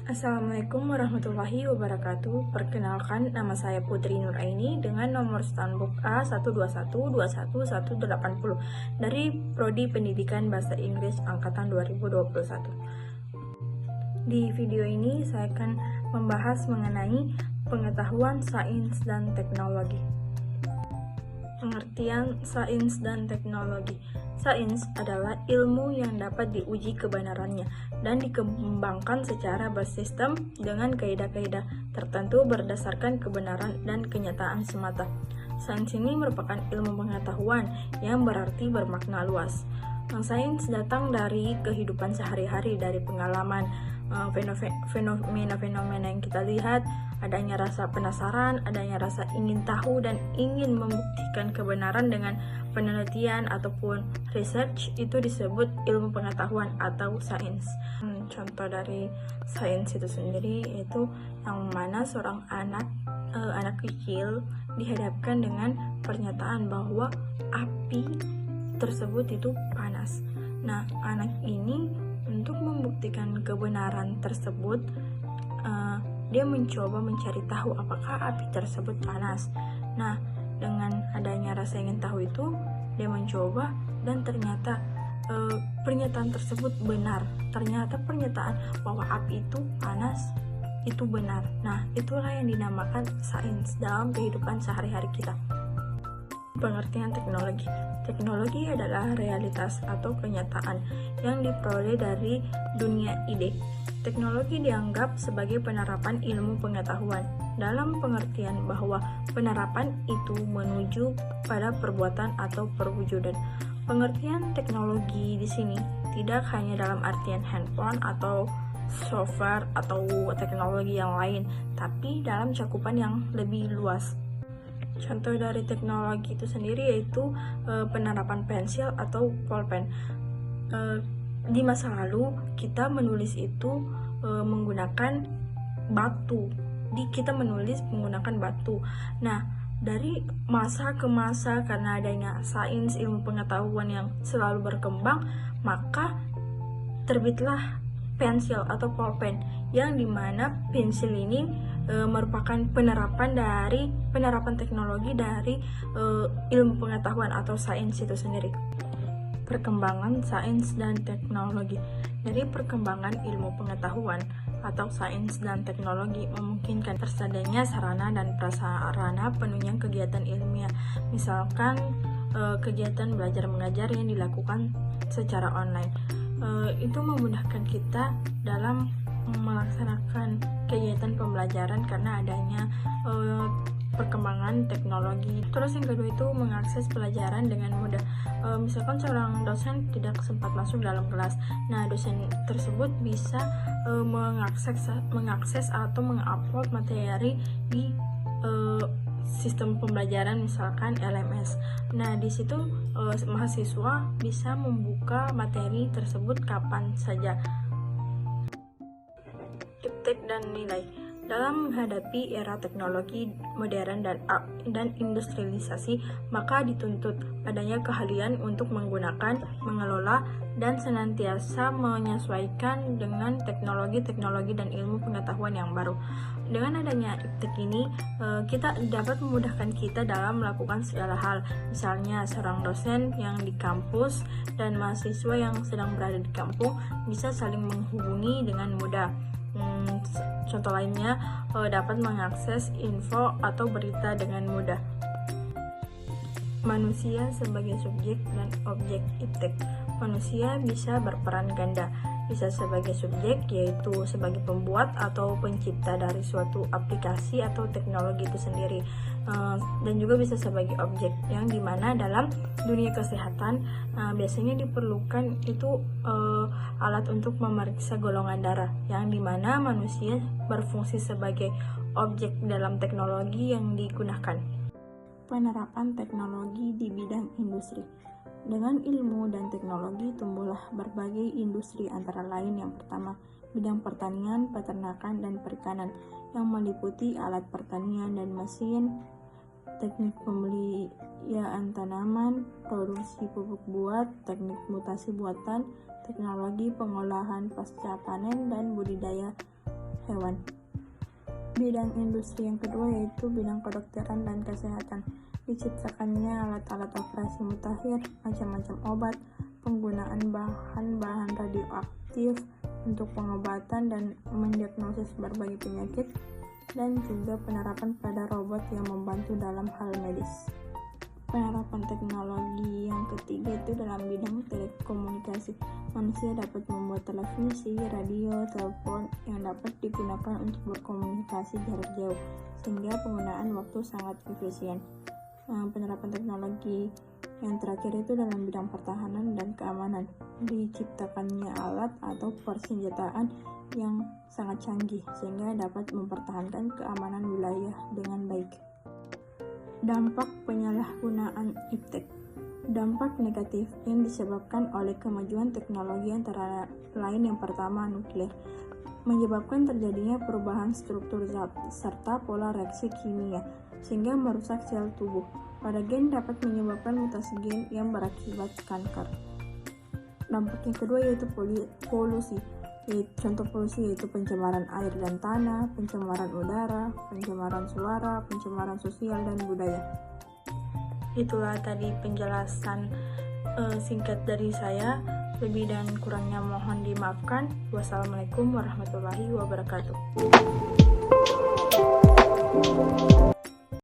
Assalamualaikum warahmatullahi wabarakatuh. Perkenalkan, nama saya Putri Nuraini dengan nomor Stanbook A121211180 dari Prodi Pendidikan Bahasa Inggris Angkatan 2021. Di video ini saya akan membahas mengenai pengetahuan sains dan teknologi. Pengertian sains dan teknologi. Sains adalah ilmu yang dapat diuji kebenarannya dan dikembangkan secara bersistem dengan kaidah-kaidah tertentu berdasarkan kebenaran dan kenyataan semata. Sains ini merupakan ilmu pengetahuan yang berarti bermakna luas. Sains datang dari kehidupan sehari-hari, dari pengalaman, fenomena-fenomena yang kita lihat, adanya rasa penasaran, adanya rasa ingin tahu dan ingin membuktikan kebenaran dengan penelitian ataupun research, itu disebut ilmu pengetahuan atau sains. Contoh dari sains itu sendiri yaitu yang mana seorang anak kecil dihadapkan dengan pernyataan bahwa api tersebut itu panas. Nah, anak ini untuk membuktikan kebenaran tersebut, dia mencoba mencari tahu apakah api tersebut panas. Nah, dengan adanya rasa ingin tahu itu, dia mencoba dan ternyata pernyataan tersebut benar. Ternyata pernyataan bahwa api itu panas itu benar. Nah, itulah yang dinamakan sains dalam kehidupan sehari-hari kita. Pengertian teknologi. Teknologi adalah realitas atau kenyataan yang diperoleh dari dunia ide. Teknologi dianggap sebagai penerapan ilmu pengetahuan dalam pengertian bahwa penerapan itu menuju pada perbuatan atau perwujudan. Pengertian teknologi di sini tidak hanya dalam artian handphone atau software atau teknologi yang lain, tapi dalam cakupan yang lebih luas. Contoh dari teknologi itu sendiri yaitu penerapan pensil atau pulpen. Di masa lalu kita menulis itu menggunakan batu. Kita menulis menggunakan batu. Nah, dari masa ke masa karena adanya sains ilmu pengetahuan yang selalu berkembang, maka terbitlah pensil atau pulpen, yang dimana pensil ini merupakan penerapan teknologi dari ilmu pengetahuan atau sains itu sendiri. Perkembangan sains dan teknologi. Dari perkembangan ilmu pengetahuan atau sains dan teknologi memungkinkan tersadanya sarana dan prasarana penunjang kegiatan ilmiah. Misalkan kegiatan belajar mengajar yang dilakukan secara online. Itu memudahkan kita dalam melaksanakan kegiatan pembelajaran karena adanya perkembangan teknologi. Terus yang kedua itu mengakses pelajaran dengan mudah. Misalkan seorang dosen tidak sempat masuk dalam kelas, nah dosen tersebut bisa mengakses atau mengupload materi di sistem pembelajaran, misalkan LMS. Nah, di situ mahasiswa bisa membuka materi tersebut kapan saja. Iptek dan nilai. Dalam menghadapi era teknologi modern dan industrialisasi, maka dituntut adanya keahlian untuk menggunakan, mengelola, dan senantiasa menyesuaikan dengan teknologi dan ilmu pengetahuan yang baru. Dengan adanya iptek ini, kita dapat memudahkan kita dalam melakukan segala hal. Misalnya, seorang dosen yang di kampus dan mahasiswa yang sedang berada di kampung bisa saling menghubungi dengan mudah. Contoh lainnya, dapat mengakses info atau berita dengan mudah. Manusia sebagai subjek dan objek iptek. Manusia bisa berperan ganda, bisa sebagai subjek yaitu sebagai pembuat atau pencipta dari suatu aplikasi atau teknologi itu sendiri, dan juga bisa sebagai objek, yang dimana dalam dunia kesehatan biasanya diperlukan itu alat untuk memeriksa golongan darah, yang dimana manusia berfungsi sebagai objek dalam teknologi yang digunakan. Penerapan teknologi di bidang industri. Dengan ilmu dan teknologi tumbuhlah berbagai industri, antara lain yang pertama, bidang pertanian, peternakan, dan perikanan, yang meliputi alat pertanian dan mesin, teknik pemeliharaan tanaman, produksi pupuk buat, teknik mutasi buatan, teknologi pengolahan pasca panen dan budidaya hewan. Bidang industri yang kedua yaitu bidang kedokteran dan kesehatan. Diciptakannya alat-alat operasi mutakhir, macam-macam obat, penggunaan bahan-bahan radioaktif untuk pengobatan dan mendiagnosis berbagai penyakit, dan juga penerapan pada robot yang membantu dalam hal medis. Penerapan teknologi yang ketiga itu dalam bidang telekomunikasi. Manusia dapat membuat televisi, radio, telepon yang dapat digunakan untuk berkomunikasi jarak jauh, sehingga penggunaan waktu sangat efisien. Penerapan teknologi yang terakhir itu dalam bidang pertahanan dan keamanan. Diciptakannya alat atau persenjataan yang sangat canggih sehingga dapat mempertahankan keamanan wilayah dengan baik. Dampak penyalahgunaan iptek. Dampak negatif yang disebabkan oleh kemajuan teknologi antara lain yang pertama nuklir, menyebabkan terjadinya perubahan struktur zat serta pola reaksi kimia sehingga merusak sel tubuh. Pada gen dapat menyebabkan mutasi gen yang berakibat kanker. Dampak yang kedua yaitu polusi. Contoh polusi yaitu pencemaran air dan tanah, pencemaran udara, pencemaran suara, pencemaran sosial dan budaya. Itulah tadi penjelasan singkat dari saya. Lebih dan kurangnya mohon dimaafkan. Wassalamualaikum warahmatullahi wabarakatuh.